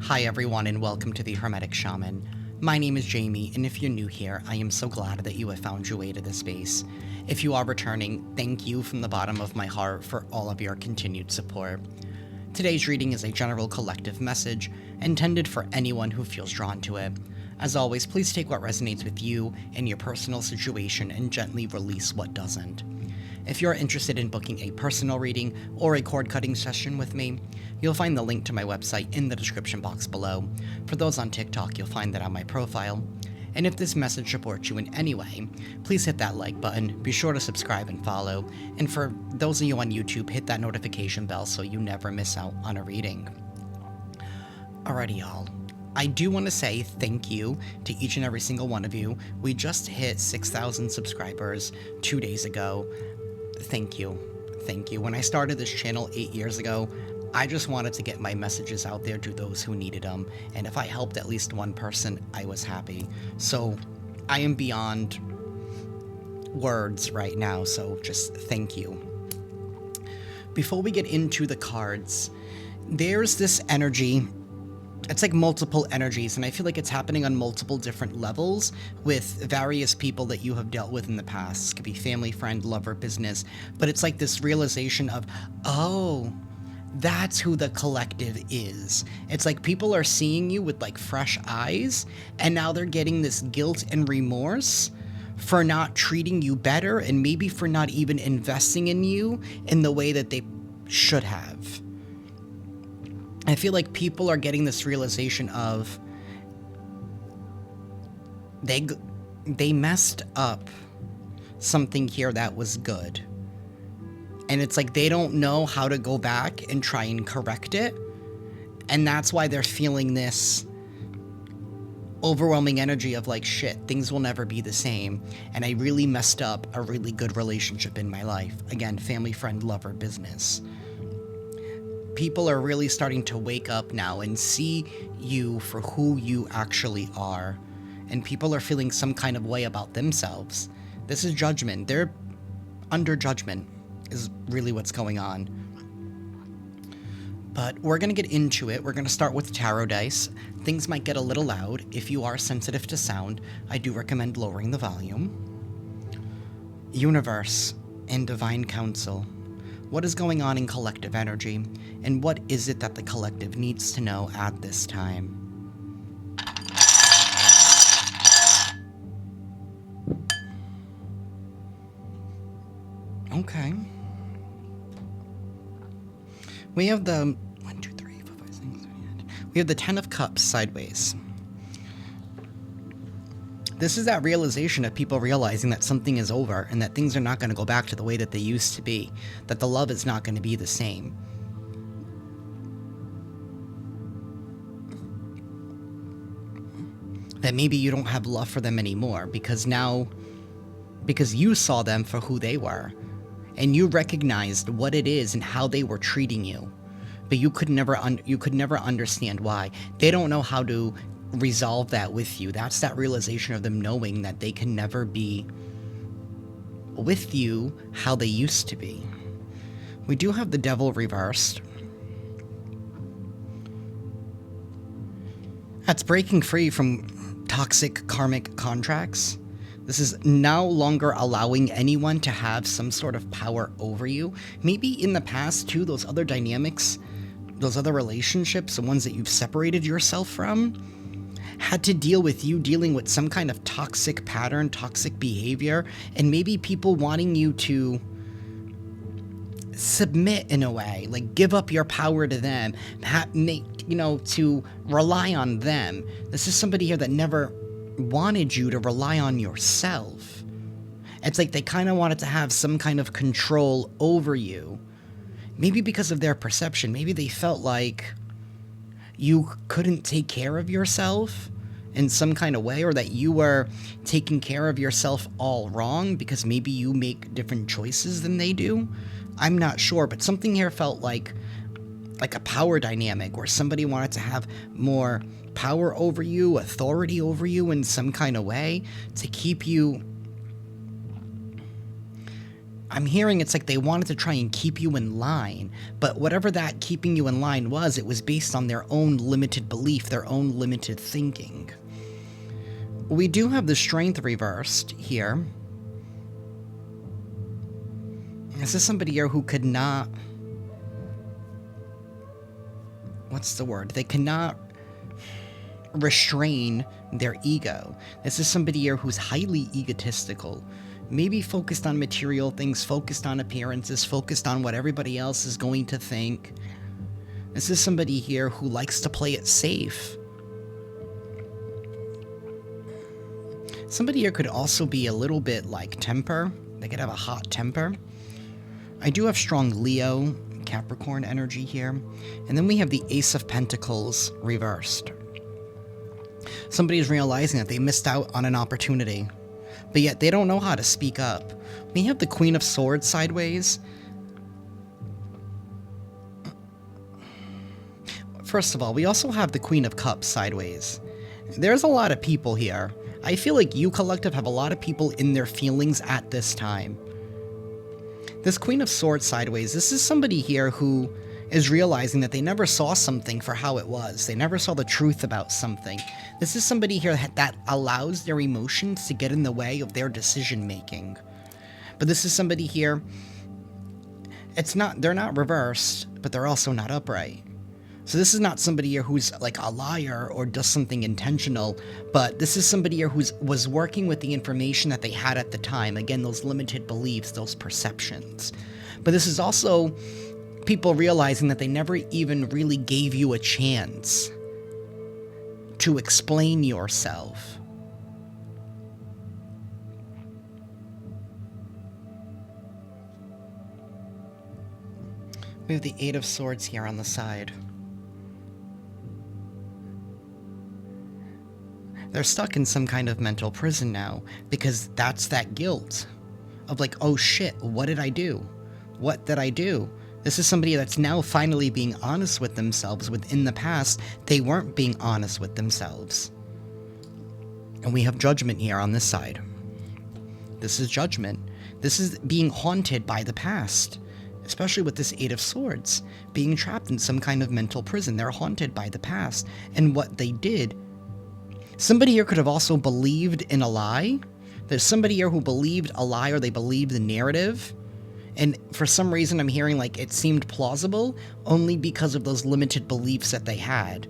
Hi everyone and welcome to the Hermetic Shaman. My name is Jayme, and if you're new here, I am so glad that you have found your way to this space. If you are returning, thank you from the bottom of my heart for all of your continued support. Today's reading is a general collective message, intended for anyone who feels drawn to it. As always, please take what resonates with you and your personal situation and gently release what doesn't. If you're interested in booking a personal reading or a cord-cutting session with me, you'll find the link to my website in the description box below. For those on TikTok, you'll find that on my profile. And if this message supports you in any way, please hit that like button, be sure to subscribe and follow, and for those of you on YouTube, hit that notification bell so you never miss out on a reading. Alrighty y'all, I do want to say thank you to each and every single one of you. We just hit 6,000 subscribers 2 days ago. Thank you. Thank you. When I started this channel 8 years ago, I just wanted to get my messages out there to those who needed them, and if I helped at least one person, I was happy. So I am beyond words right now, so just thank you. Before we get into the cards, there's this energy. It's like multiple energies, and I feel like it's happening on multiple different levels with various people that you have dealt with in the past. This could be family, friend, lover, business, but it's like this realization of, oh, that's who the collective is. It's like people are seeing you with like fresh eyes, and now they're getting this guilt and remorse for not treating you better, and maybe for not even investing in you in the way that they should have. I feel like people are getting this realization of they messed up something here that was good. And it's like they don't know how to go back and try and correct it. And that's why they're feeling this overwhelming energy of like, shit, things will never be the same. And I really messed up a really good relationship in my life. Again, family, friend, lover, business. People are really starting to wake up now and see you for who you actually are. And people are feeling some kind of way about themselves. This is judgment. They're under judgment is really what's going on. But we're going to get into it. We're going to start with tarot dice. Things might get a little loud. If you are sensitive to sound, I do recommend lowering the volume. Universe and Divine Council. What is going on in collective energy, and what is it that the collective needs to know at this time? Okay. We have the 1, 2, 3, 4, 5, 6, 7, 8. We have the 10 of Cups sideways. This is that realization of people realizing that something is over and that things are not going to go back to the way that they used to be, that the love is not going to be the same. That maybe you don't have love for them anymore because you saw them for who they were and you recognized what it is and how they were treating you, but you could never understand why. They don't know how to resolve that with you. That's that realization of them knowing that they can never be with you how they used to be. We do have the Devil reversed. That's breaking free from toxic karmic contracts. This is no longer allowing anyone to have some sort of power over you. Maybe in the past too, those other dynamics, those other relationships, the ones that you've separated yourself from, had to deal with you dealing with some kind of toxic pattern, toxic behavior, and maybe people wanting you to submit in a way, like give up your power to them, to rely on them. This is somebody here that never wanted you to rely on yourself. It's like they kind of wanted to have some kind of control over you. Maybe because of their perception, maybe they felt like you couldn't take care of yourself in some kind of way, or that you were taking care of yourself all wrong because maybe you make different choices than they do. I'm not sure, but something here felt like a power dynamic where somebody wanted to have more power over you, authority over you in some kind of way to keep you I'm hearing it's like they wanted to try and keep you in line, but whatever that keeping you in line was, it was based on their own limited belief, their own limited thinking. We do have the strength reversed here. Is this somebody here who could not... What's the word? They cannot restrain their ego. This is somebody here who's highly egotistical. Maybe focused on material things, focused on appearances, focused on what everybody else is going to think. This is somebody here who likes to play it safe. Somebody here could also be a little bit like temper. They could have a hot temper. I do have strong Leo, Capricorn energy here. And then we have the Ace of Pentacles reversed. Somebody is realizing that they missed out on an opportunity, but yet they don't know how to speak up. We have the Queen of Swords sideways. First of all, we also have the Queen of Cups sideways. There's a lot of people here. I feel like you, collective, have a lot of people in their feelings at this time. This Queen of Swords sideways, this is somebody here who is realizing that they never saw something for how it was. They never saw the truth about something. This is somebody here that allows their emotions to get in the way of their decision making. But this is somebody here, they're not reversed, but they're also not upright. So this is not somebody here who's like a liar or does something intentional, but this is somebody here was working with the information that they had at the time. Again, those limited beliefs, those perceptions. But this is also people realizing that they never even really gave you a chance to explain yourself. We have the Eight of Swords here on the side. They're stuck in some kind of mental prison now, because that's that guilt of like, oh shit, what did I do? What did I do? This is somebody that's now finally being honest with themselves. Within the past, they weren't being honest with themselves. And we have Judgment here on this side. This is Judgment. This is being haunted by the past, especially with this Eight of Swords, being trapped in some kind of mental prison. They're haunted by the past and what they did. Somebody here could have also believed in a lie. There's somebody here who believed a lie, or they believed the narrative. And for some reason, I'm hearing like it seemed plausible only because of those limited beliefs that they had.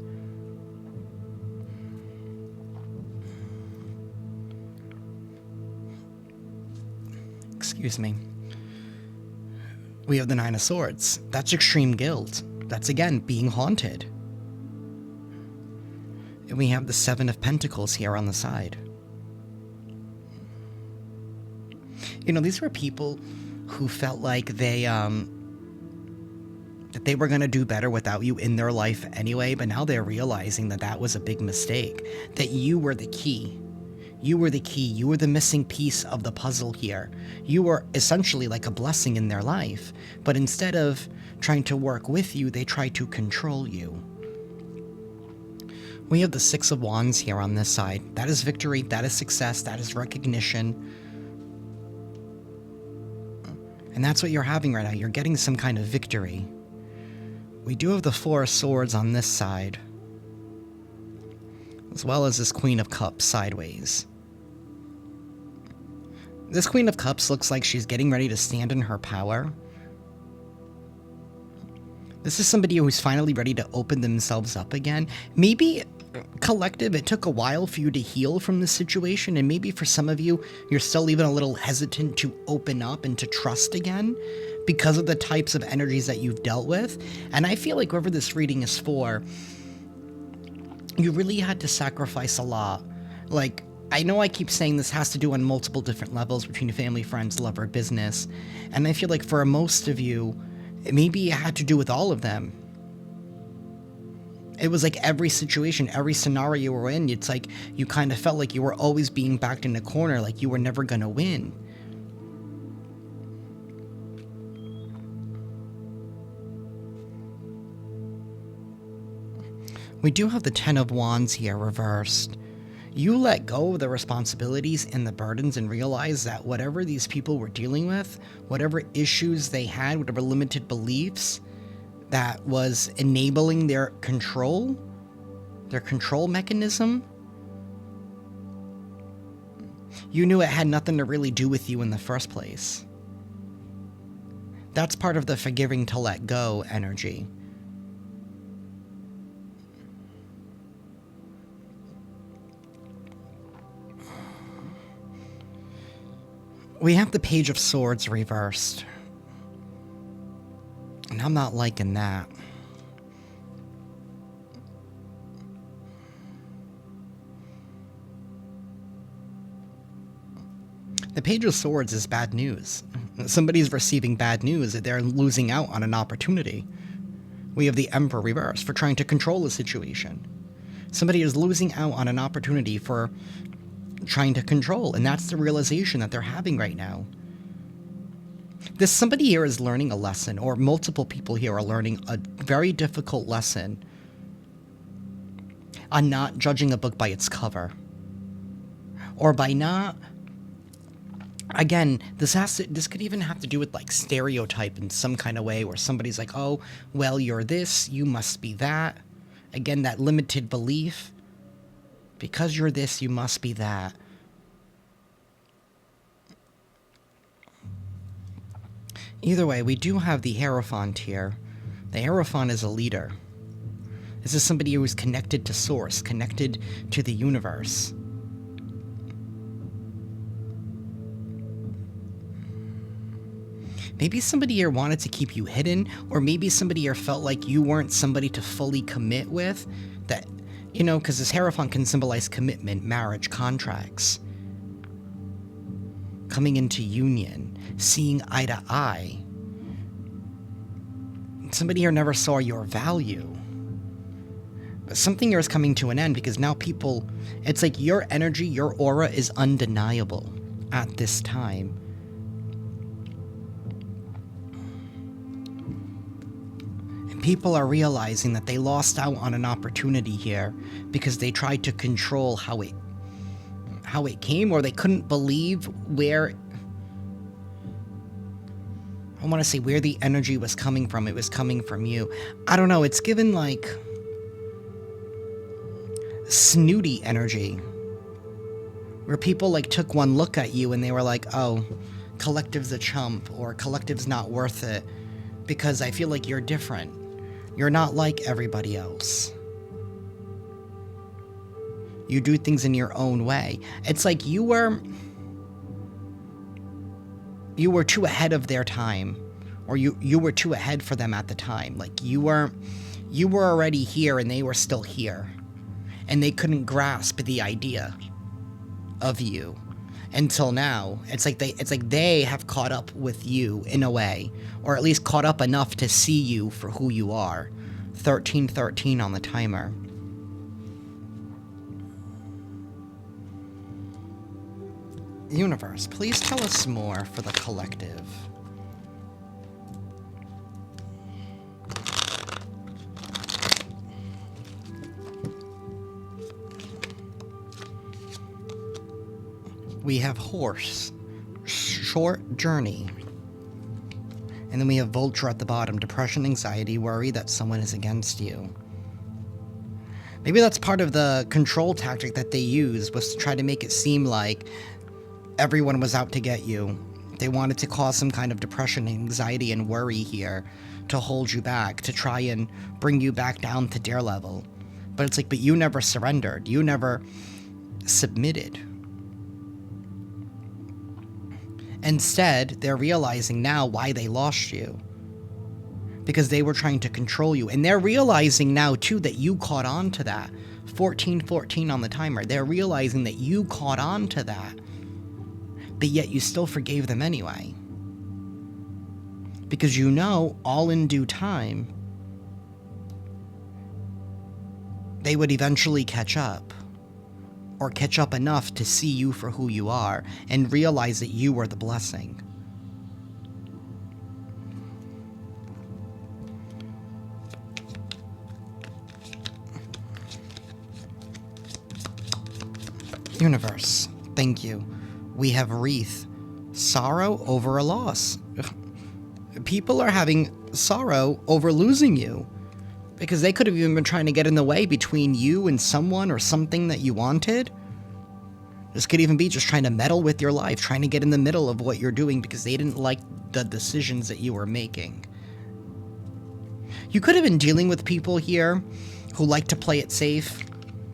Excuse me. We have the Nine of Swords. That's extreme guilt. That's, again, being haunted. And we have the Seven of Pentacles here on the side. You know, these were people who felt like that they were going to do better without you in their life anyway, but now they're realizing that that was a big mistake, that you were the key. You were the key. You were the missing piece of the puzzle here. You were essentially like a blessing in their life, but instead of trying to work with you, they tried to control you. We have the Six of Wands here on this side. That is victory, that is success, that is recognition. And that's what you're having right now. You're getting some kind of victory. We do have the Four of Swords on this side, as well as this Queen of Cups sideways. This Queen of Cups looks like she's getting ready to stand in her power. This is somebody who's finally ready to open themselves up again. Maybe, collective, it took a while for you to heal from this situation, and maybe for some of you, you're still even a little hesitant to open up and to trust again because of the types of energies that you've dealt with. And I feel like whoever this reading is for, you really had to sacrifice a lot. Like, I know I keep saying this has to do on multiple different levels between family, friends, lover, business, and I feel like for most of you, maybe it had to do with all of them. It was like every situation, every scenario you were in, it's like you kind of felt like you were always being backed in a corner, like you were never going to win. We do have the Ten of Wands here reversed. You let go of the responsibilities and the burdens and realize that whatever these people were dealing with, whatever issues they had, whatever limited beliefs that was enabling their control mechanism, you knew it had nothing to really do with you in the first place. That's part of the forgiving to let go energy. We have the Page of Swords reversed. And I'm not liking that. The Page of Swords is bad news. Somebody's receiving bad news that they're losing out on an opportunity. We have the Emperor reversed for trying to control a situation. Somebody is losing out on an opportunity for trying to control, and that's the realization that they're having right now. This somebody here is learning a lesson, or multiple people here are learning a very difficult lesson on not judging a book by its cover, or by not. Again, this could even have to do with like stereotype in some kind of way, where somebody's like, oh, well, you're this, you must be that. Again, that limited belief. Because you're this, you must be that. Either way, we do have the Hierophant here. The Hierophant is a leader. This is somebody who is connected to Source, connected to the universe. Maybe somebody here wanted to keep you hidden, or maybe somebody here felt like you weren't somebody to fully commit with. That, you know, because this Hierophant can symbolize commitment, marriage, contracts. Coming into union, seeing eye to eye. Somebody here never saw your value. But something here is coming to an end, because now people, it's like your energy, your aura is undeniable at this time. People are realizing that they lost out on an opportunity here because they tried to control how it came, or they couldn't believe where, I want to say, where the energy was coming from. It was coming from you. I don't know, it's given like snooty energy, where people like took one look at you and they were like, oh, collective's a chump, or collective's not worth it because I feel like you're different. You're not like everybody else. You do things in your own way. It's like you were too ahead of their time, or you were too ahead for them at the time. Like you were already here and they were still here, and they couldn't grasp the idea of you until now. It's like they have caught up with you in a way, or at least caught up enough to see you for who you are. 1313 on the timer. Universe, please tell us more for the collective. We have horse, short journey. And then we have vulture at the bottom, depression, anxiety, worry that someone is against you. Maybe that's part of the control tactic that they used, was to try to make it seem like everyone was out to get you. They wanted to cause some kind of depression, anxiety, and worry here to hold you back, to try and bring you back down to their level. But it's like, but you never surrendered. You never submitted. Instead, they're realizing now why they lost you. Because they were trying to control you. And they're realizing now, too, that you caught on to that. 1414 on the timer. They're realizing that you caught on to that. But yet you still forgave them anyway. Because you know, all in due time, they would eventually catch up. Or catch up enough to see you for who you are and realize that you were the blessing. Universe, thank you. We have wreath. Sorrow over a loss. People are having sorrow over losing you. Because they could have even been trying to get in the way between you and someone or something that you wanted. This could even be just trying to meddle with your life, trying to get in the middle of what you're doing because they didn't like the decisions that you were making. You could have been dealing with people here who like to play it safe.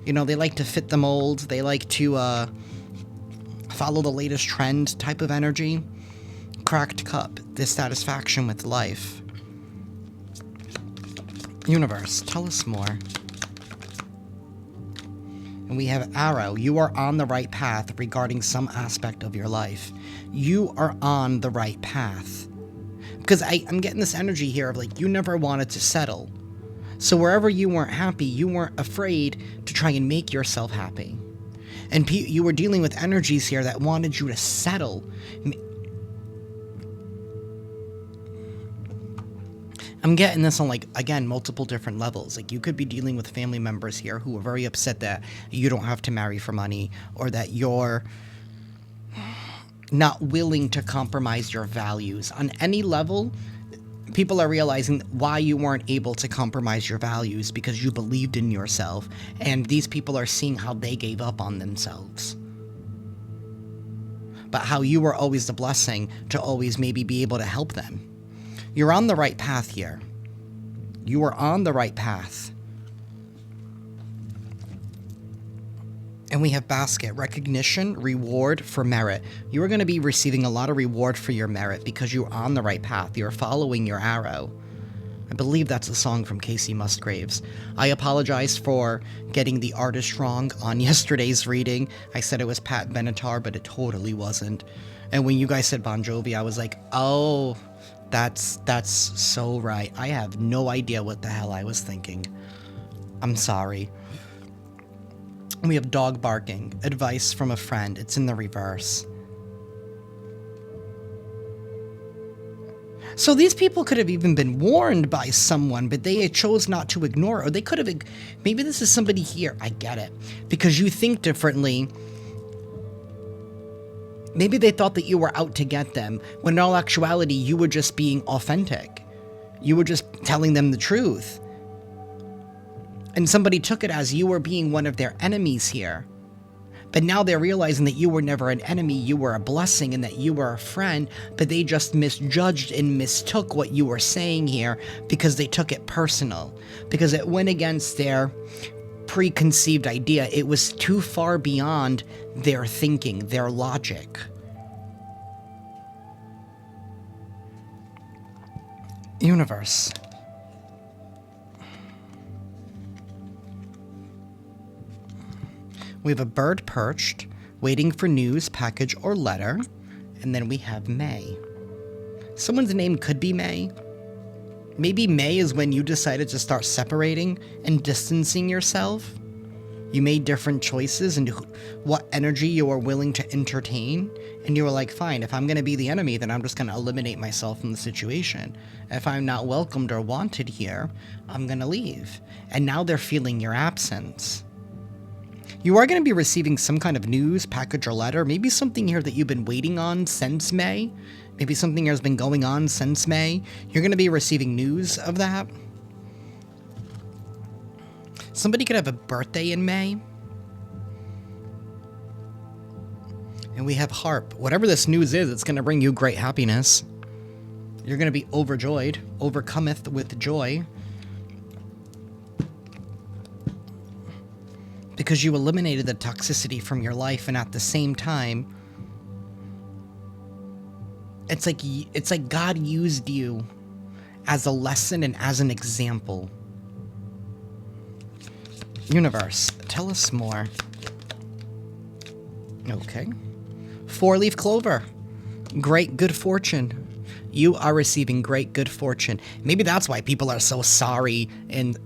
You know, they like to fit the mold. They like to follow the latest trend type of energy. Cracked cup, dissatisfaction with life. Universe, tell us more. And we have arrow. You are on the right path regarding some aspect of your life. You are on the right path. Because I'm getting this energy here of like, you never wanted to settle. So wherever you weren't happy, you weren't afraid to try and make yourself happy. And you were dealing with energies here that wanted you to settle. I'm getting this on, like, again, multiple different levels. Like, you could be dealing with family members here who are very upset that you don't have to marry for money, or that you're not willing to compromise your values. On any level, people are realizing why you weren't able to compromise your values because you believed in yourself, and these people are seeing how they gave up on themselves. But how you were always the blessing to always maybe be able to help them. You're on the right path here. You are on the right path. And we have basket, recognition, reward for merit. You are going to be receiving a lot of reward for your merit because you're on the right path. You're following your arrow. I believe that's a song from Casey Musgraves. I apologize for getting the artist wrong on yesterday's reading. I said it was Pat Benatar, but it totally wasn't. And when you guys said Bon Jovi, I was like, oh, that's so right. I have no idea what the hell I was thinking. I'm sorry. We have dog barking. Advice from a friend. It's in the reverse. So these people could have even been warned by someone, but they chose not to ignore it. Or they could have... Maybe this is somebody here. I get it. Because you think differently. Maybe they thought that you were out to get them, when in all actuality, you were just being authentic. You were just telling them the truth. And somebody took it as you were being one of their enemies here. But now they're realizing that you were never an enemy, you were a blessing, and that you were a friend, but they just misjudged and mistook what you were saying here because they took it personal. Because it went against their preconceived idea. It was too far beyond their thinking, their logic. Universe. We have a bird perched, waiting for news, package, or letter. And then we have May. Someone's name could be May. Maybe May is when you decided to start separating and distancing yourself. You made different choices and what energy you were willing to entertain. And you were like, fine, if I'm going to be the enemy, then I'm just going to eliminate myself from the situation. If I'm not welcomed or wanted here, I'm going to leave. And now they're feeling your absence. You are going to be receiving some kind of news, package, or letter. Maybe something here that you've been waiting on since May. Maybe something here has been going on since May. You're going to be receiving news of that. Somebody could have a birthday in May. And we have harp. Whatever this news is, it's going to bring you great happiness. You're going to be overjoyed. Overcometh with joy. Because you eliminated the toxicity from your life, and at the same time, it's like God used you as a lesson and as an example. Universe, tell us more. Okay. 4-leaf clover. Great good fortune. You are receiving great good fortune. Maybe that's why people are so sorry and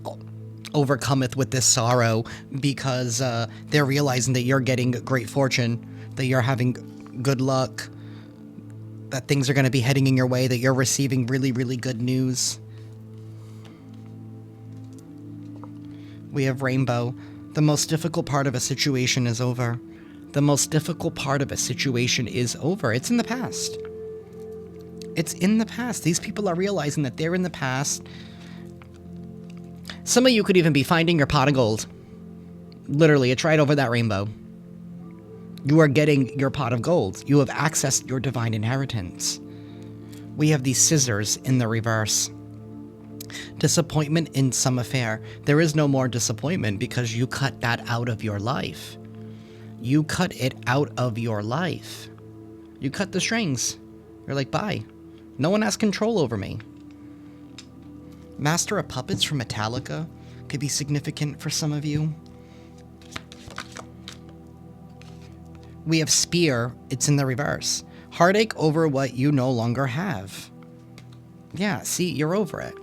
overcometh with this sorrow, because they're realizing that you're getting great fortune, that you're having good luck, that things are going to be heading in your way, that you're receiving really, really good news. We have rainbow. The most difficult part of a situation is over. The most difficult part of a situation is over. It's in the past. It's in the past. These people are realizing that they're in the past. Some of you could even be finding your pot of gold. Literally, it's right over that rainbow. You are getting your pot of gold. You have accessed your divine inheritance. We have these scissors in the reverse. Disappointment in some affair. There is no more disappointment because you cut that out of your life. You cut it out of your life. You cut the strings. You're like, bye. No one has control over me. Master of Puppets from Metallica could be significant for some of you. We have Spear. It's in the reverse. Heartache over what you no longer have. Yeah, see, you're over it.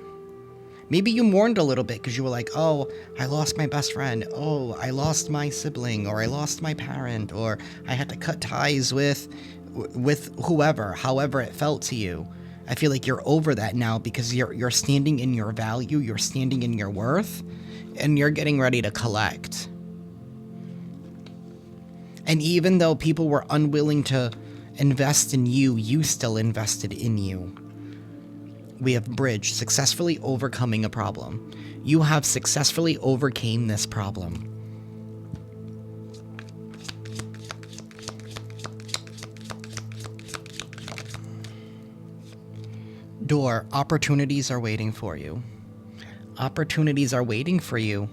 Maybe you mourned a little bit because you were like, oh, I lost my best friend. Oh, I lost my sibling, or I lost my parent, or I had to cut ties with whoever, however it felt to you. I feel like you're over that now because you're standing in your value, you're standing in your worth, and you're getting ready to collect. And even though people were unwilling to invest in you, you still invested in you. We have Bridge, successfully overcoming a problem. You have successfully overcame this problem. Door, opportunities are waiting for you. Opportunities are waiting for you.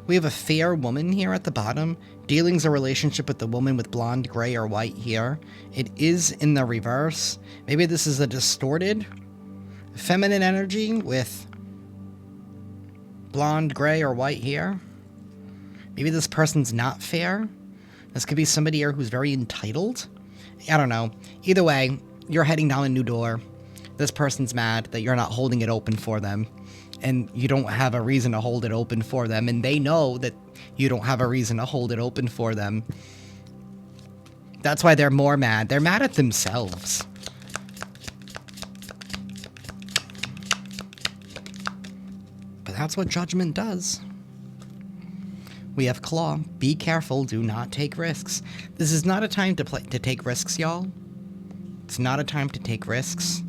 We have a fair woman here at the bottom. Dealings a relationship with the woman with blonde, gray, or white hair. It is in the reverse. Maybe this is a distorted feminine energy with blonde, gray, or white hair. Maybe this person's not fair. This could be somebody here who's very entitled. I don't know. Either way, you're heading down a new door. This person's mad that you're not holding it open for them. And you don't have a reason to hold it open for them. And they know that you don't have a reason to hold it open for them. That's why they're more mad. They're mad at themselves. But that's what judgment does. We have Claw. Be careful. Do not take risks. This is not a time to take risks, y'all. It's not a time to take risks.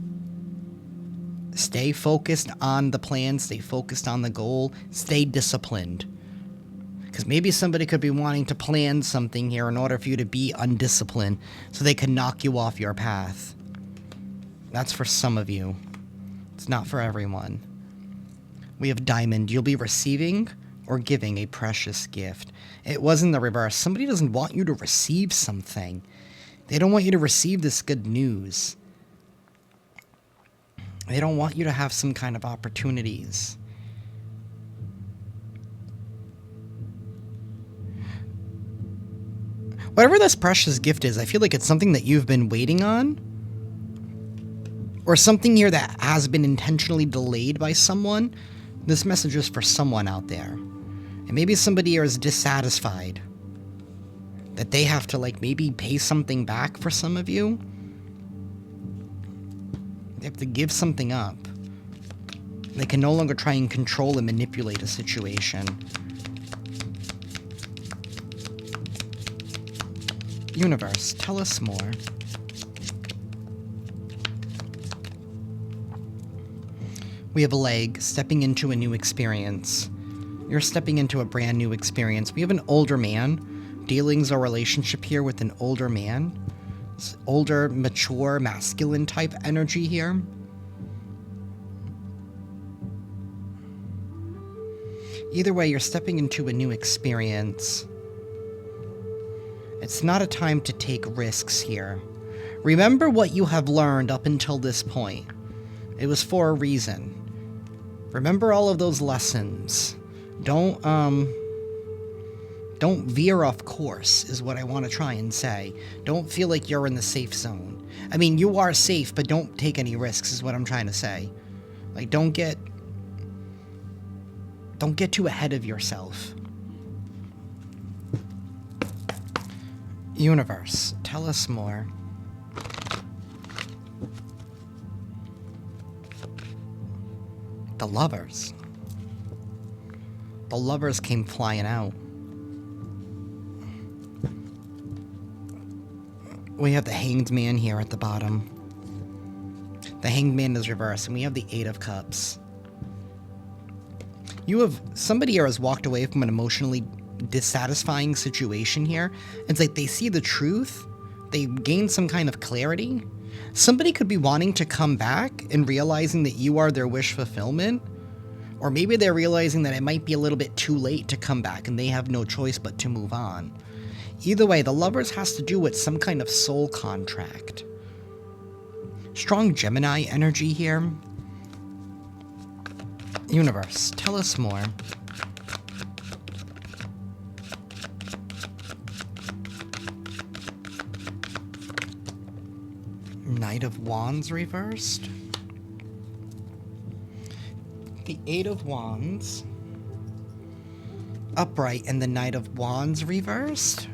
Stay focused on the plan. Stay focused on the goal. Stay disciplined. Because maybe somebody could be wanting to plan something here in order for you to be undisciplined so they can knock you off your path. That's for some of you. It's not for everyone. We have Diamond. You'll be receiving or giving a precious gift. It was in the reverse. Somebody doesn't want you to receive something. They don't want you to receive this good news. They don't want you to have some kind of opportunities. Whatever this precious gift is, I feel like it's something that you've been waiting on. Or something here that has been intentionally delayed by someone. This message is for someone out there. And maybe somebody here is dissatisfied. That they have to, like, maybe pay something back for some of you. They have to give something up. They can no longer try and control and manipulate a situation. Universe, tell us more. We have a leg, stepping into a new experience. You're stepping into a brand new experience. We have an older man. Dealings or relationship here with an older man. It's older, mature, masculine type energy here. Either way, you're stepping into a new experience. It's not a time to take risks here. Remember what you have learned up until this point. It was for a reason. Remember all of those lessons. Don't veer off course, is what I want to try and say. Don't feel like you're in the safe zone. I mean, you are safe, but don't take any risks, is what I'm trying to say. Like, don't get too ahead of yourself. Universe, tell us more. The Lovers. The Lovers came flying out. We have the Hanged Man here at the bottom. The Hanged Man is reversed, and we have the Eight of Cups. Somebody here has walked away from an emotionally dissatisfying situation here. It's like they see the truth. They gain some kind of clarity. Somebody could be wanting to come back and realizing that you are their wish fulfillment. Or maybe they're realizing that it might be a little bit too late to come back and they have no choice but to move on. Either way, the Lovers has to do with some kind of soul contract. Strong Gemini energy here. Universe, tell us more. Knight of Wands reversed. The Eight of Wands upright and the Knight of Wands reversed.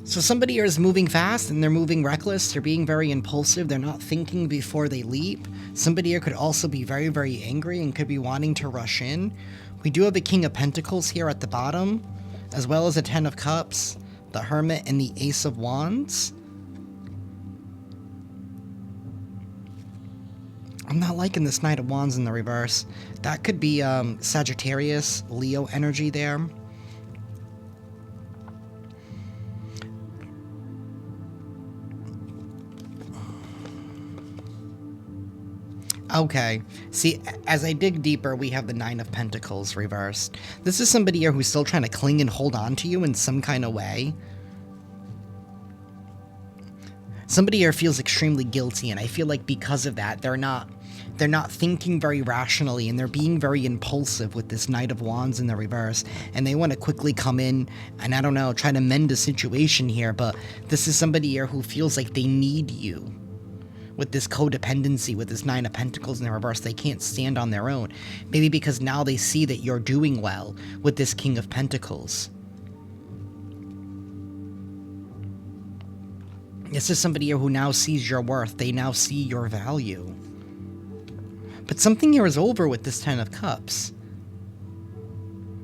So somebody here is moving fast and they're moving reckless. They're being very impulsive. They're not thinking before they leap. Somebody here could also be very, very angry and could be wanting to rush in. We do have the King of Pentacles here at the bottom, as well as a Ten of Cups, the Hermit, and the Ace of Wands. I'm not liking this Knight of Wands in the reverse. That could be Sagittarius, Leo energy there. Okay, see, as I dig deeper, we have the Nine of Pentacles reversed. This is somebody here who's still trying to cling and hold on to you in some kind of way. Somebody here feels extremely guilty, and I feel like because of that, they're not thinking very rationally, and they're being very impulsive with this Knight of Wands in the reverse, and they want to quickly come in and, I don't know, try to mend a situation here, but this is somebody here who feels like they need you. With this codependency, with this Nine of Pentacles in the reverse, they can't stand on their own. Maybe because now they see that you're doing well with this King of Pentacles. This is somebody here who now sees your worth. They now see your value. But something here is over with this Ten of Cups.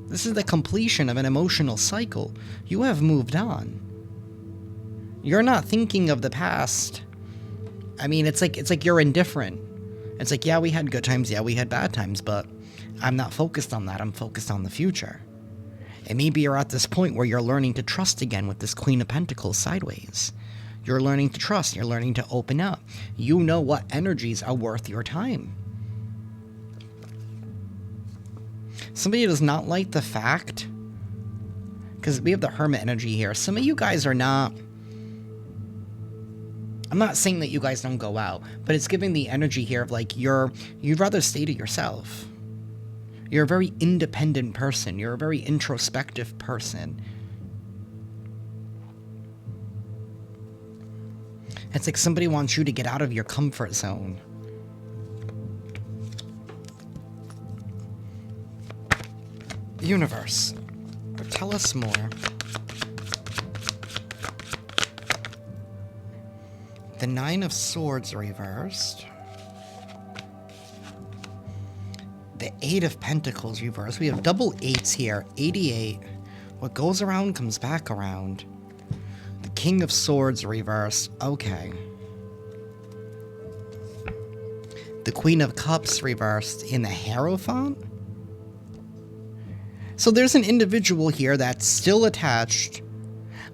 This is the completion of an emotional cycle. You have moved on. You're not thinking of the past. I mean, it's like you're indifferent. It's like, yeah, we had good times, yeah, we had bad times, but I'm not focused on that. I'm focused on the future. And maybe you're at this point where you're learning to trust again with this Queen of Pentacles sideways. You're learning to trust. You're learning to open up. You know what energies are worth your time. Somebody does not like the fact, because we have the Hermit energy here. Some of you guys are not... I'm not saying that you guys don't go out, but it's giving the energy here of like you'd rather stay to yourself. You're a very independent person. You're a very introspective person. It's like somebody wants you to get out of your comfort zone. Universe, tell us more. The Nine of Swords reversed. The Eight of Pentacles reversed. We have double eights here. 88. What goes around comes back around. The King of Swords reversed. Okay. The Queen of Cups reversed in the Hierophant. So there's an individual here that's still attached.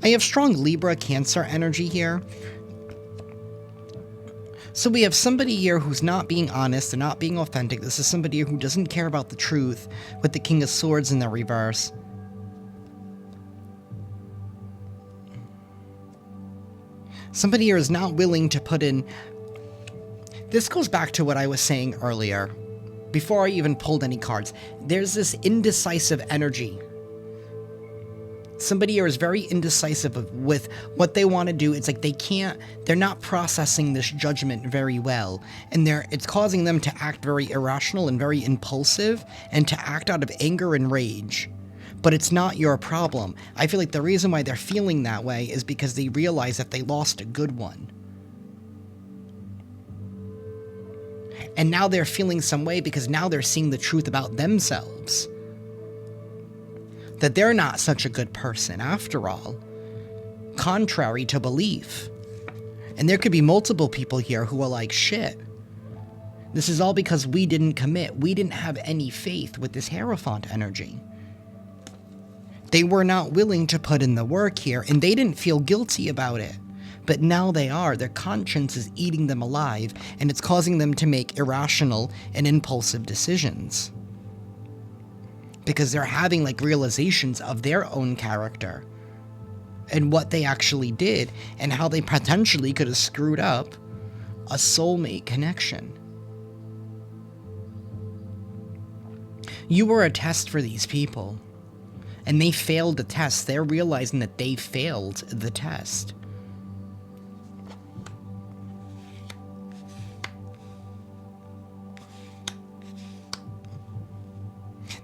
I have strong Libra Cancer energy here. So we have somebody here who's not being honest, they're not being authentic. This is somebody who doesn't care about the truth with the King of Swords in the reverse. Somebody here is not willing to put in... This goes back to what I was saying earlier, before I even pulled any cards. There's this indecisive energy. Somebody here is very indecisive with what they want to do. It's like they're not processing this judgment very well. And it's causing them to act very irrational and very impulsive and to act out of anger and rage. But it's not your problem. I feel like the reason why they're feeling that way is because they realize that they lost a good one. And now they're feeling some way because now they're seeing the truth about themselves. That they're not such a good person after all. contrary to belief. And there could be multiple people here who are like, shit, this is all because we didn't commit. We didn't have any faith with this Hierophant energy. They were not willing to put in the work here, and they didn't feel guilty about it. But now they are. Their conscience is eating them alive, and it's causing them to make irrational and impulsive decisions. Because they're having, like, realizations of their own character and what they actually did and how they potentially could have screwed up a soulmate connection. You were a test for these people, and they failed the test. They're realizing that they failed the test.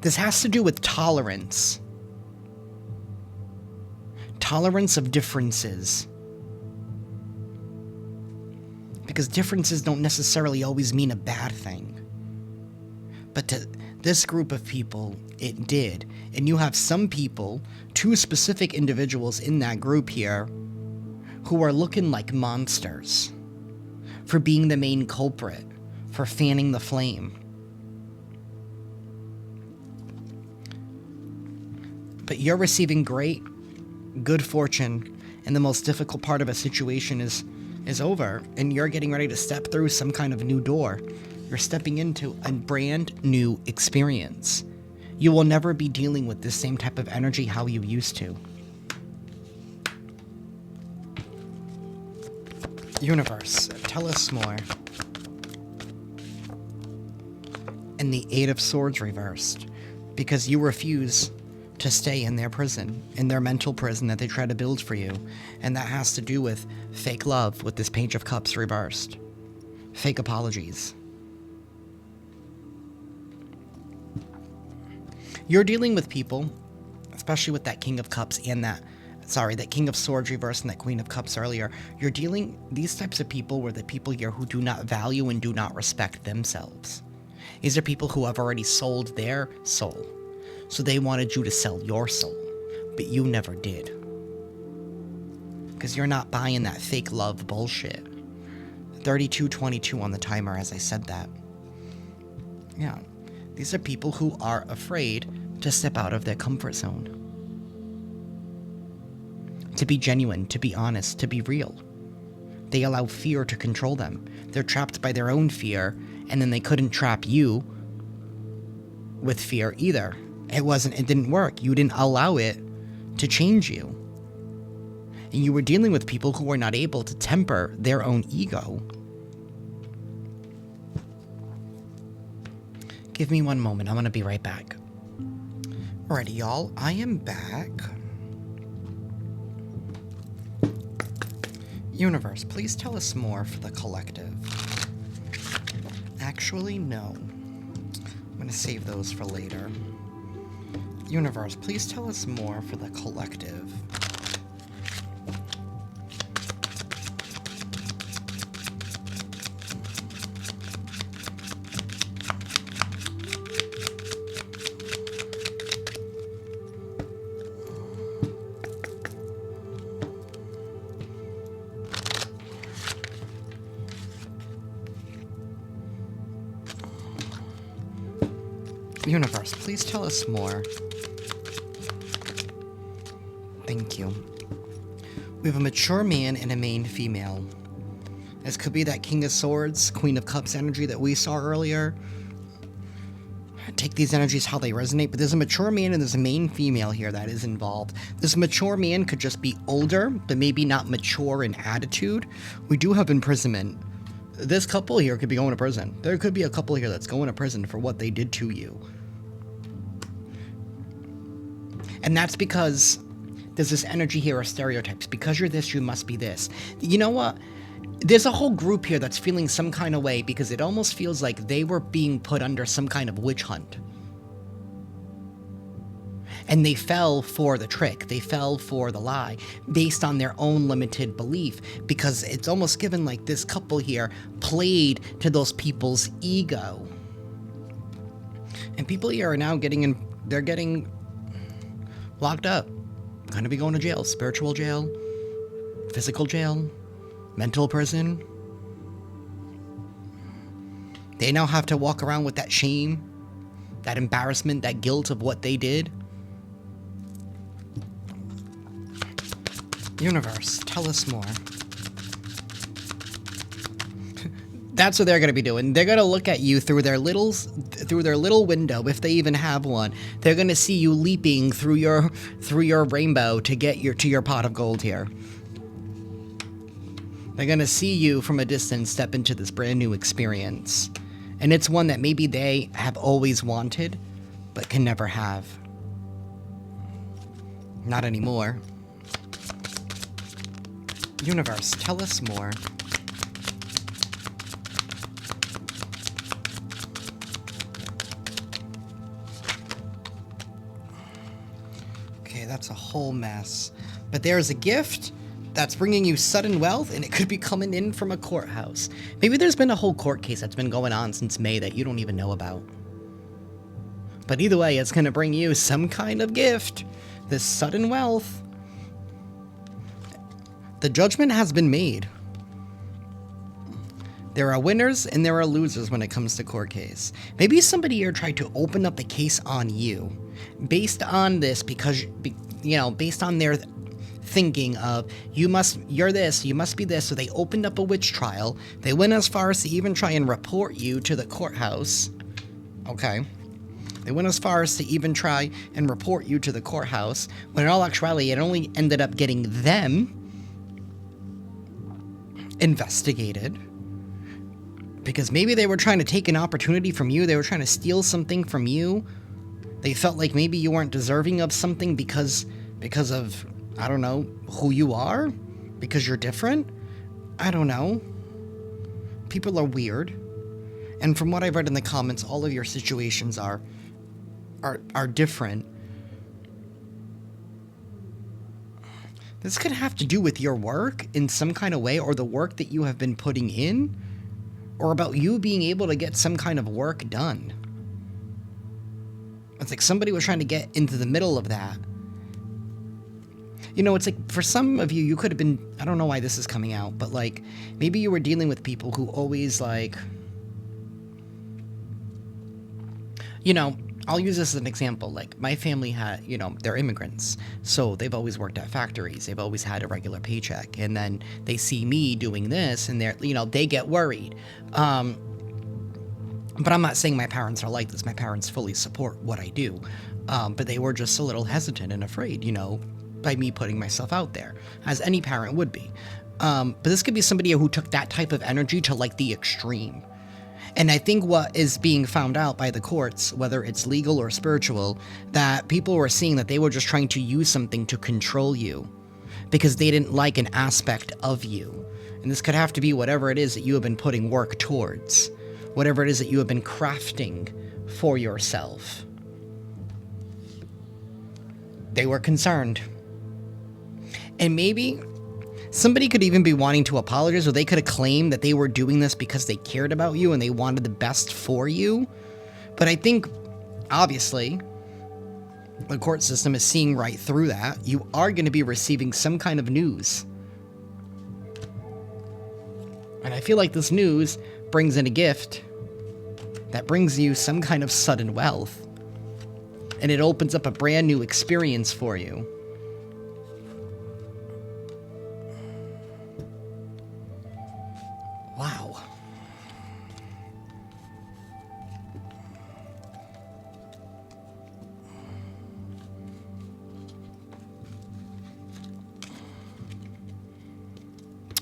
This has to do with tolerance. Tolerance of differences. Because differences don't necessarily always mean a bad thing. But to this group of people, it did. And you have some people, 2 specific individuals in that group here, who are looking like monsters for being the main culprit, for fanning the flame. But you're receiving good fortune, and the most difficult part of a situation is over, and you're getting ready to step through some kind of new door. You're stepping into a brand new experience. You will never be dealing with this same type of energy how you used to. Universe, tell us more. And the 8 of Swords reversed, because you refuse to stay in their prison, in their mental prison that they try to build for you. And that has to do with fake love with this Page of Cups reversed. Fake apologies. You're dealing with people, especially with that King of Cups and that King of Swords reversed and that Queen of Cups earlier. These types of people were the people here who do not value and do not respect themselves. These are people who have already sold their soul. So they wanted you to sell your soul, but you never did. Because you're not buying that fake love bullshit. 32:22 on the timer as I said that. Yeah. These are people who are afraid to step out of their comfort zone. To be genuine, to be honest, to be real. They allow fear to control them. They're trapped by their own fear, and then they couldn't trap you with fear either. It didn't work. You didn't allow it to change you. And you were dealing with people who were not able to temper their own ego. Give me one moment. I'm going to be right back. Alrighty, y'all. I am back. Universe, please tell us more for the collective. Actually, no. I'm going to save those for later. Universe, please tell us more for the collective. Universe, please tell us more. Thank you. We have a mature man and a main female. This could be that King of Swords, Queen of Cups energy that we saw earlier. Take these energies how they resonate, but there's a mature man and there's a main female here that is involved. This mature man could just be older, but maybe not mature in attitude. We do have imprisonment. This couple here could be going to prison. There could be a couple here that's going to prison for what they did to you. And that's because there's this energy here of stereotypes. Because you're this, you must be this. You know what? There's a whole group here that's feeling some kind of way because it almost feels like they were being put under some kind of witch hunt. And they fell for the trick. They fell for the lie based on their own limited belief, because it's almost given like this couple here played to those people's ego. And people here are now they're getting locked up. Going to be going to jail, spiritual jail, physical jail, mental prison. They now have to walk around with that shame, that embarrassment, that guilt of what they did. Universe, tell us more. That's what they're going to be doing. They're going to look at you through their little window, if they even have one. They're going to see you leaping through your rainbow to get to your pot of gold here. They're going to see you from a distance step into this brand new experience. And it's one that maybe they have always wanted, but can never have. Not anymore. Universe, tell us more. Okay, that's a whole mess. But there's a gift that's bringing you sudden wealth, and it could be coming in from a courthouse. Maybe there's been a whole court case that's been going on since May that you don't even know about. But either way, it's going to bring you some kind of gift. This sudden wealth. The judgment has been made. There are winners and there are losers when it comes to court case. Maybe somebody here tried to open up the case on you based on this because, based on their thinking of, you're this, you must be this. So they opened up a witch trial. They went as far as to even try and report you to the courthouse. Okay. They went as far as to even try and report you to the courthouse, when in all actuality, it only ended up getting them investigated. Because maybe they were trying to take an opportunity from you. They were trying to steal something from you. They felt like maybe you weren't deserving of something because of, I don't know, who you are? Because you're different? I don't know. People are weird. And from what I've read in the comments, all of your situations are different. This could have to do with your work in some kind of way, or the work that you have been putting in, or about you being able to get some kind of work done. It's like somebody was trying to get into the middle of that. It's like, for some of you, you could have been, I don't know why this is coming out, but like, maybe you were dealing with people who always like, I'll use this as an example. Like, my family had, they're immigrants. So they've always worked at factories. They've always had a regular paycheck. And then they see me doing this and they get worried. But I'm not saying my parents are like this. My parents fully support what I do. But they were just a little hesitant and afraid, by me putting myself out there, as any parent would be. But this could be somebody who took that type of energy to like the extreme. And I think what is being found out by the courts, whether it's legal or spiritual, that people were seeing that they were just trying to use something to control you because they didn't like an aspect of you. And this could have to be whatever it is that you have been putting work towards, whatever it is that you have been crafting for yourself. They were concerned. And maybe somebody could even be wanting to apologize, or they could have claimed that they were doing this because they cared about you and they wanted the best for you. But I think, obviously, the court system is seeing right through that. You are going to be receiving some kind of news. And I feel like this news brings in a gift that brings you some kind of sudden wealth. And it opens up a brand new experience for you. Wow.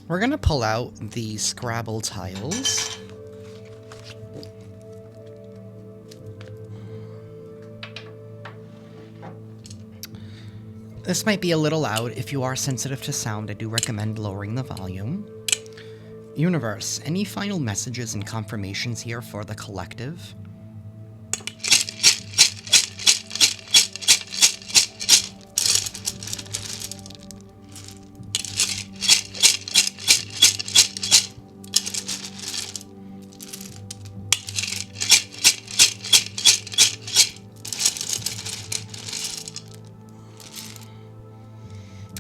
We're going to pull out the Scrabble tiles. This might be a little loud. If you are sensitive to sound, I do recommend lowering the volume. Universe, any final messages and confirmations here for the collective?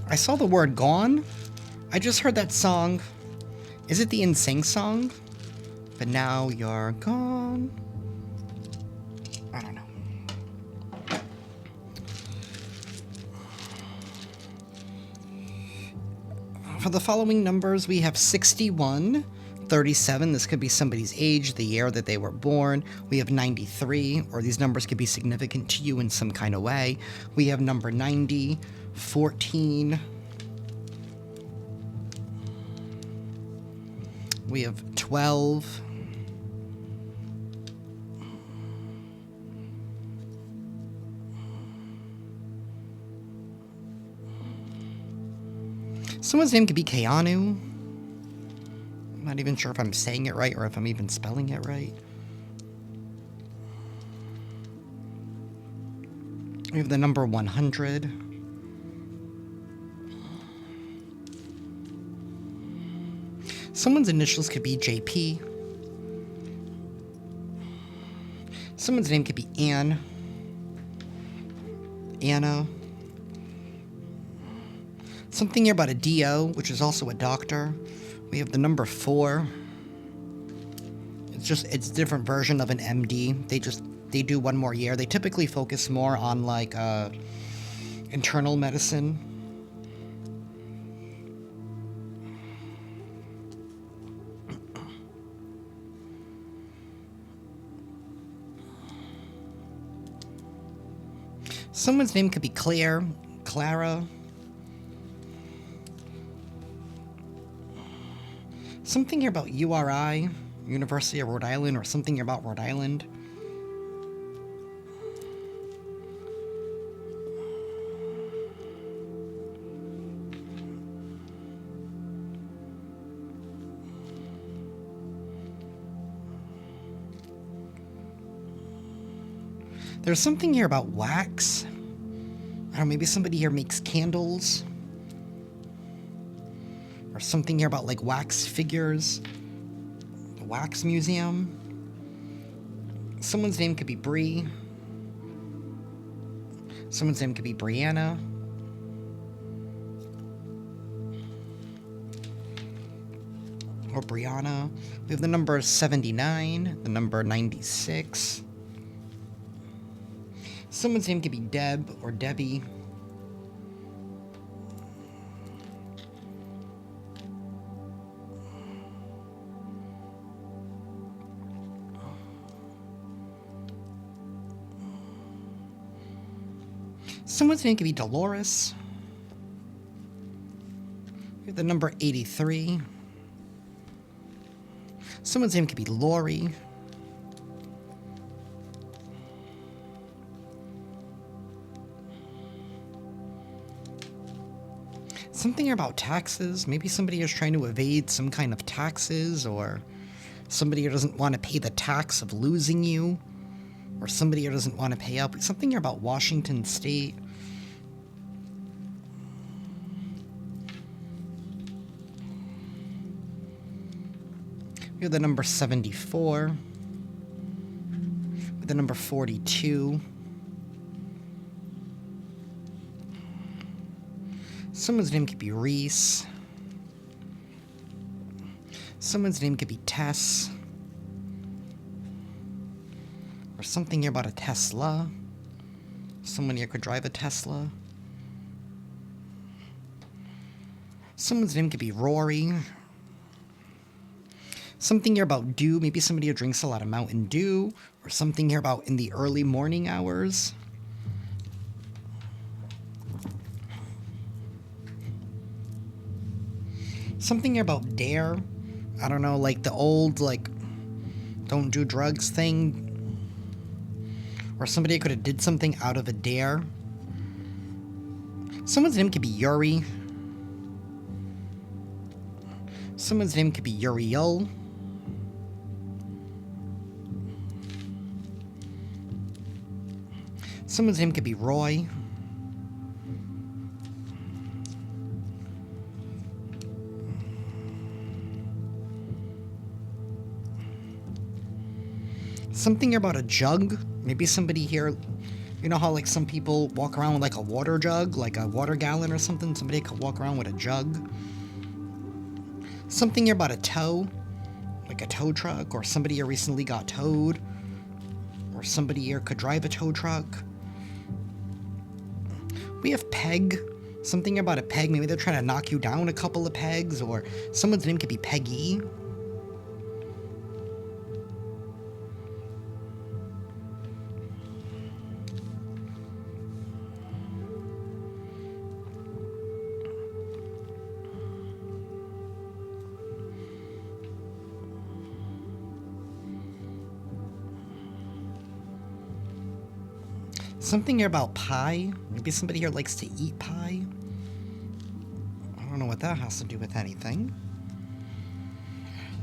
I saw the word gone. I just heard that song. Is it the NSYNC song? But now you're gone. I don't know. For the following numbers, we have 61, 37. This could be somebody's age, the year that they were born. We have 93, or these numbers could be significant to you in some kind of way. We have number 90, 14. We have 12. Someone's name could be Keanu. I'm not even sure if I'm saying it right or if I'm even spelling it right. We have the number 100. Someone's initials could be JP. Someone's name could be Anne. Anna. Something here about a DO, which is also a doctor. We have the number 4. It's a different version of an MD. They do one more year. They typically focus more on like internal medicine. Someone's name could be Claire, Clara. Something here about URI, University of Rhode Island, or something here about Rhode Island. There's something here about wax. I don't know, maybe somebody here makes candles. Or something here about like wax figures. The wax museum. Someone's name could be Bree. Someone's name could be Brianna. Or Brianna. We have the number 79, the number 96. Someone's name could be Deb or Debbie. Someone's name could be Dolores. We have the number 83. Someone's name could be Lori. Something about taxes. Maybe somebody is trying to evade some kind of taxes, or somebody who doesn't want to pay the tax of losing you, or somebody who doesn't want to pay up. Something here about Washington State. We have the number 74. We have the number 42. Someone's name could be Reese. Someone's name could be Tess. Or something here about a Tesla. Someone here could drive a Tesla. Someone's name could be Rory. Something here about dew. Maybe somebody who drinks a lot of Mountain Dew. Or something here about in the early morning hours. Something here about dare. I don't know, like the old, like, don't do drugs thing. Or somebody could have did something out of a dare. Someone's name could be Yuri. Someone's name could be Uriel. Someone's name could be Roy. Something about a jug. Maybe somebody here, you know how like some people walk around with like a water jug, like a water gallon or something? Somebody could walk around with a jug. Something about a tow, like a tow truck, or somebody here recently got towed, or somebody here could drive a tow truck. We have peg, something about a peg. Maybe they're trying to knock you down a couple of pegs, or someone's name could be Peggy. Something here about pie. Maybe somebody here likes to eat pie. I don't know what that has to do with anything.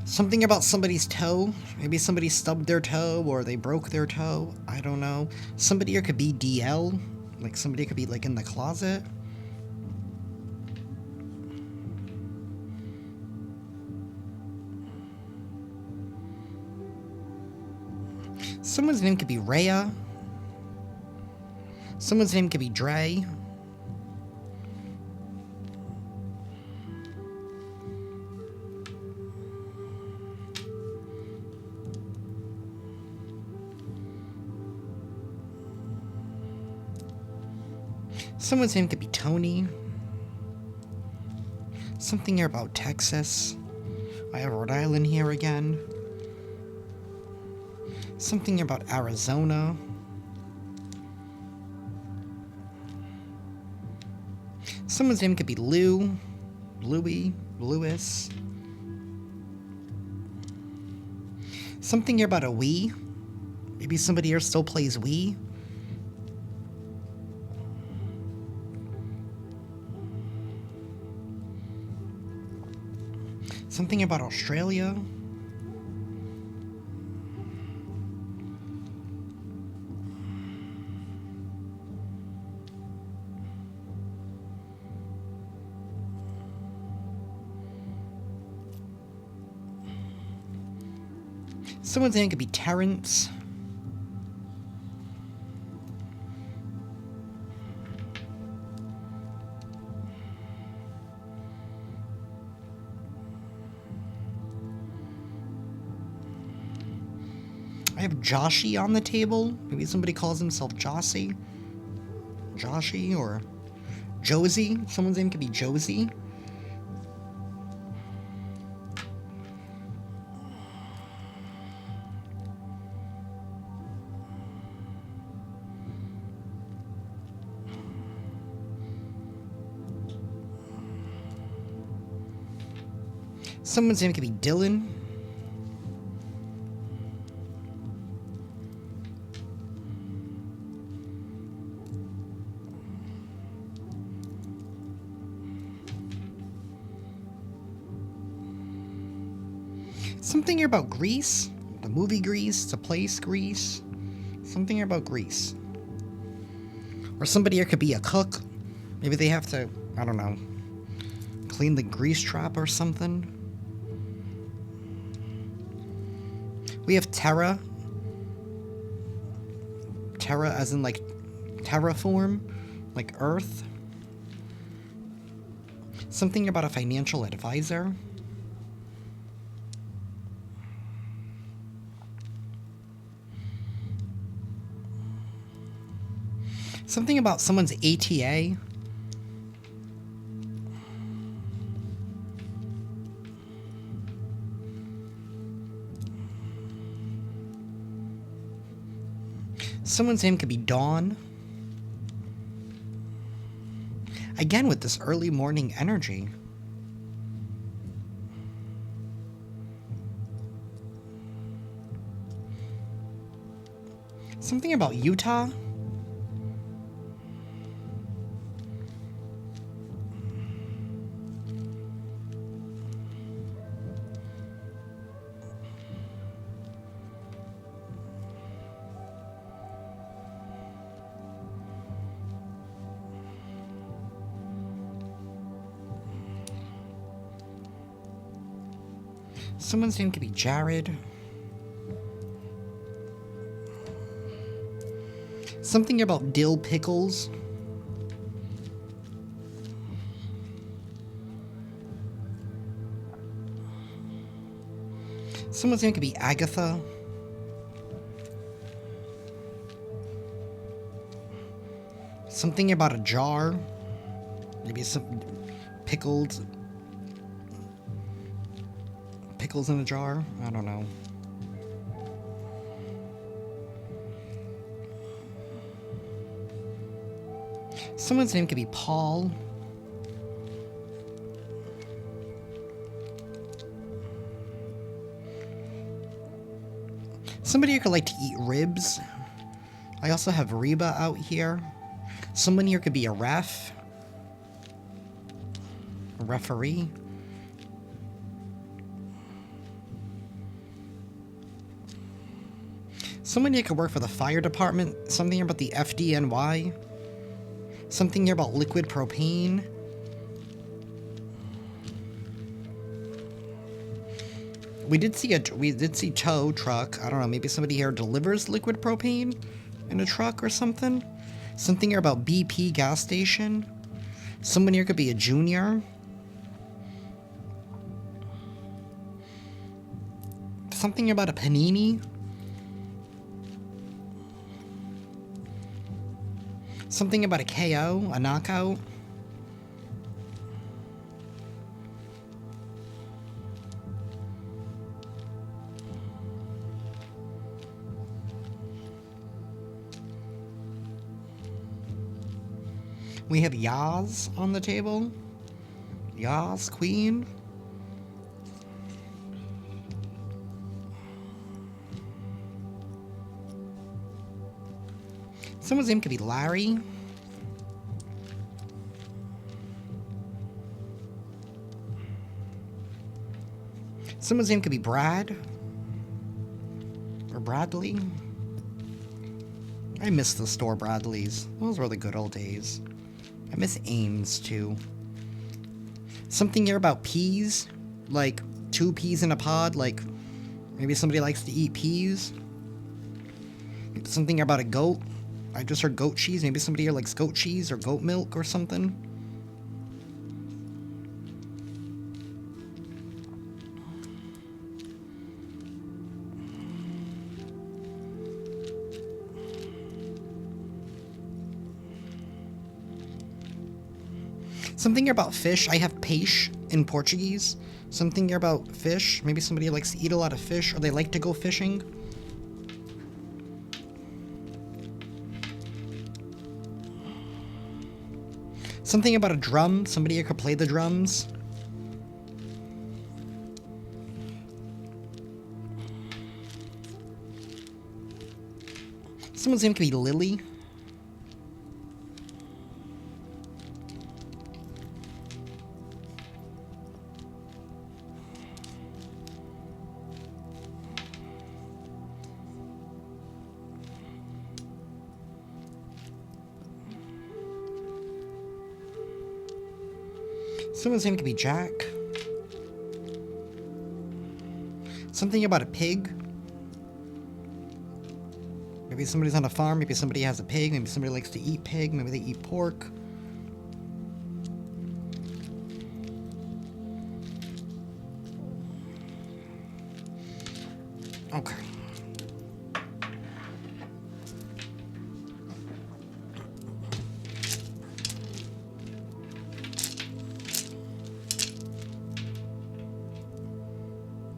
Something about somebody's toe. Maybe somebody stubbed their toe or they broke their toe. I don't know. Somebody here could be DL. Like somebody could be like in the closet. Someone's name could be Rhea. Someone's name could be Dre. Someone's name could be Tony. Something here about Texas. I have Rhode Island here again. Something about Arizona. Someone's name could be Lou, Louie, Lewis. Something here about a Wii. Maybe somebody here still plays Wii. Something about Australia. Someone's name could be Terrence. I have Joshi on the table. Maybe somebody calls himself Jossie. Joshi or Josie. Someone's name could be Josie. Someone's name could be Dylan. Something here about Greece. The movie Grease, the place Grease. Something here about Greece. Or somebody here could be a cook. Maybe they have to, I don't know, clean the grease trap or something. We have Terra. Terra as in like terraform, like Earth. Something about a financial advisor. Something about someone's ATA. Someone's name could be Dawn. Again, with this early morning energy. Something about Utah. Someone's name could be Jared. Something about dill pickles. Someone's name could be Agatha. Something about a jar. Maybe some pickles in a jar. I don't know. Someone's name could be Paul. Somebody here could like to eat ribs. I also have Reba out here. Someone here could be a ref. A referee. Someone here could work for the fire department. Something about the FDNY. Something here about liquid propane. We did see tow truck. I don't know, maybe somebody here delivers liquid propane in a truck or something. Something here about BP gas station. Someone here could be a junior. Something about a panini. Something about a KO, a knockout. We have Yaz on the table. Yaz, queen. Someone's name could be Larry. Someone's name could be Brad. Or Bradley. I miss the store Bradleys. Those were the good old days. I miss Ames, too. Something here about peas. Like, 2 peas in a pod. Like, maybe somebody likes to eat peas. Something here about a goat. I just heard goat cheese. Maybe somebody here likes goat cheese or goat milk or something. Something here about fish. I have peixe in Portuguese. Something here about fish. Maybe somebody likes to eat a lot of fish or they like to go fishing. Something about a drum. Somebody here could play the drums. Someone's name could be Lily. Someone's name could be Jack. Something about a pig. Maybe somebody's on a farm, maybe somebody has a pig, maybe somebody likes to eat pig, maybe they eat pork. Okay.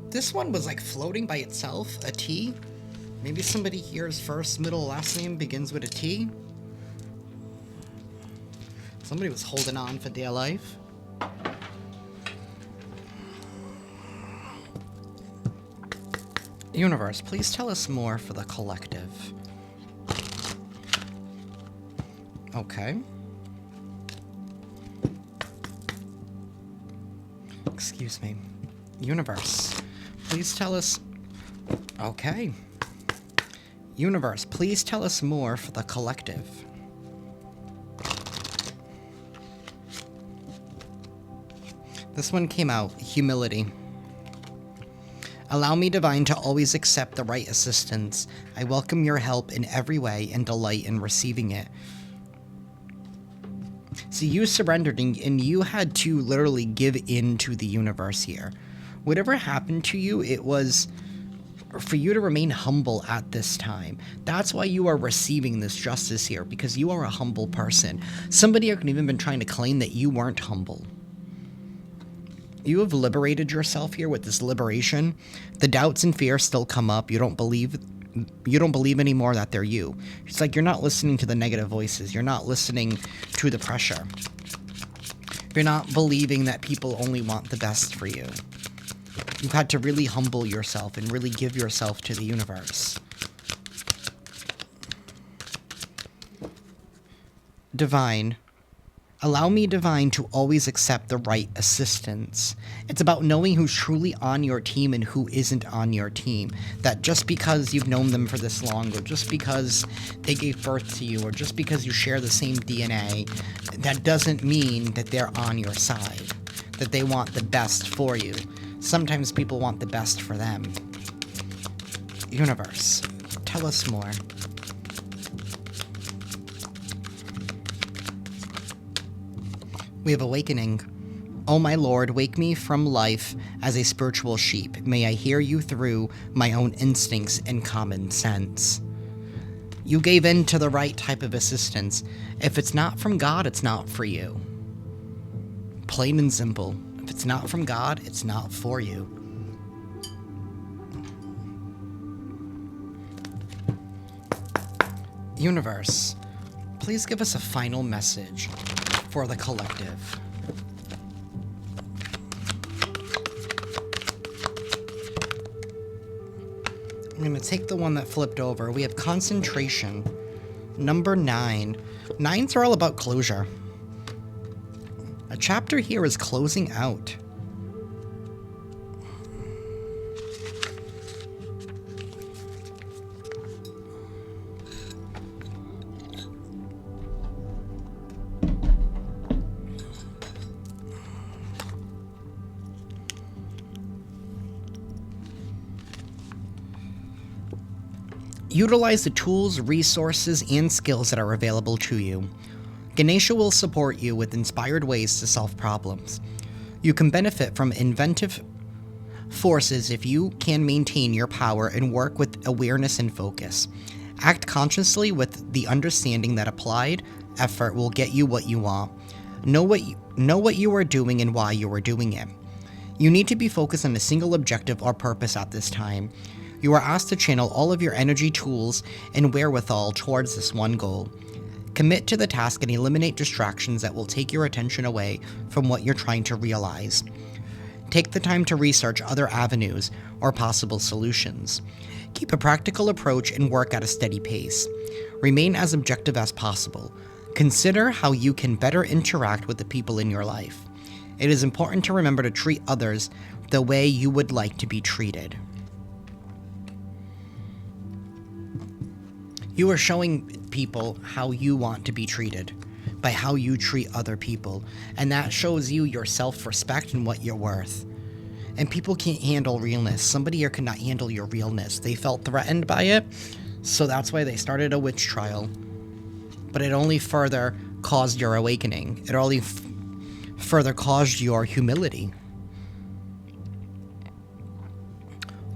This one was like floating by itself, a T. Maybe somebody here's first, middle, last name begins with a T. Somebody was holding on for dear life. Universe, please tell us more for the collective. Okay. Excuse me. Universe, please tell us... Okay. Universe, please tell us more for the collective. This one came out, humility. Allow me, Divine, to always accept the right assistance. I welcome your help in every way and delight in receiving it. See, you surrendered and you had to literally give in to the universe here. Whatever happened to you, it was for you to remain humble at this time. That's why you are receiving this justice here, because you are a humble person. Somebody could even been trying to claim that you weren't humble. You have liberated yourself here with this liberation. The doubts and fears still come up. You don't believe anymore that they're you. It's like you're not listening to the negative voices. You're not listening to the pressure. You're not believing that people only want the best for you. You've had to really humble yourself and really give yourself to the universe. Divine. Allow me, Divine, to always accept the right assistance. It's about knowing who's truly on your team and who isn't on your team. That just because you've known them for this long, or just because they gave birth to you, or just because you share the same DNA, that doesn't mean that they're on your side, that they want the best for you. Sometimes people want the best for them. Universe, tell us more. We have awakening. Oh my Lord, wake me from life as a spiritual sheep. May I hear you through my own instincts and common sense. You gave in to the right type of assistance. If it's not from God, it's not for you. Plain and simple. If it's not from God, it's not for you. Universe, please give us a final message for the collective. I'm going to take the one that flipped over. We have concentration. Number 9. 9s are all about closure. A chapter here is closing out. Utilize the tools, resources, and skills that are available to you. Ganesha will support you with inspired ways to solve problems. You can benefit from inventive forces if you can maintain your power and work with awareness and focus. Act consciously with the understanding that applied effort will get you what you want. Know what you are doing and why you are doing it. You need to be focused on a single objective or purpose at this time. You are asked to channel all of your energy, tools, and wherewithal towards this one goal. Commit to the task and eliminate distractions that will take your attention away from what you're trying to realize. Take the time to research other avenues or possible solutions. Keep a practical approach and work at a steady pace. Remain as objective as possible. Consider how you can better interact with the people in your life. It is important to remember to treat others the way you would like to be treated. You are showing people how you want to be treated by how you treat other people, and that shows you your self-respect and what you're worth. And people can't handle realness. Somebody here cannot handle your realness. They felt threatened by it, so that's why they started a witch trial. But it only further caused your awakening. It only further caused your humility.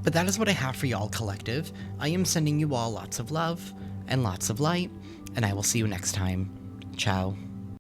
But that is what I have for y'all, collective. I am sending you all lots of love and lots of light, and I will see you next time. Ciao.